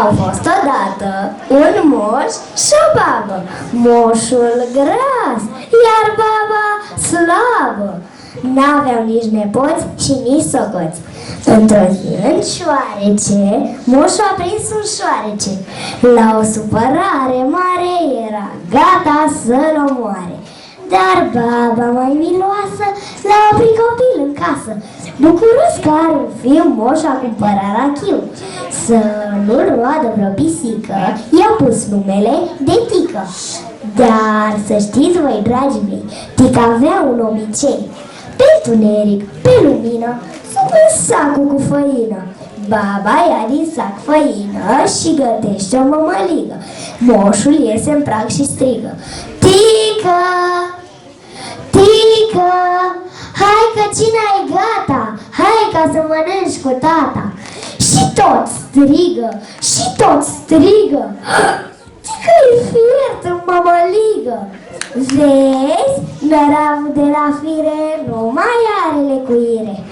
Au fost odată un moș și o babă, moșul gras, iar baba slabă. N-aveau nici nepoți și nici socoți. Într-o zi în șoarece, moșul a prins un șoarece. La o supărare mare era gata să-l omoare. Dar baba mai miloasă l-a oprit copil în casă. Bucuros că are un fiu, moș a cumpărat rachiu. Să nu-l roadă vreo pisică, i-a pus numele de Tică. Dar să știți voi, dragii mei, Tică avea un obicei. Pe întuneric, pe lumină, sub sacul cu făină. Baba ia din sac făină și gătește o mămăligă. Moșul iese în prag și strigă: Tică! Tică! Hai că cina e gata! Hai ca să mănânci cu tata! Și tot strigă! Și tot strigă! Tică-i fiert în mămăligă! Vezi? Năravul de la fire nu mai are lecuire.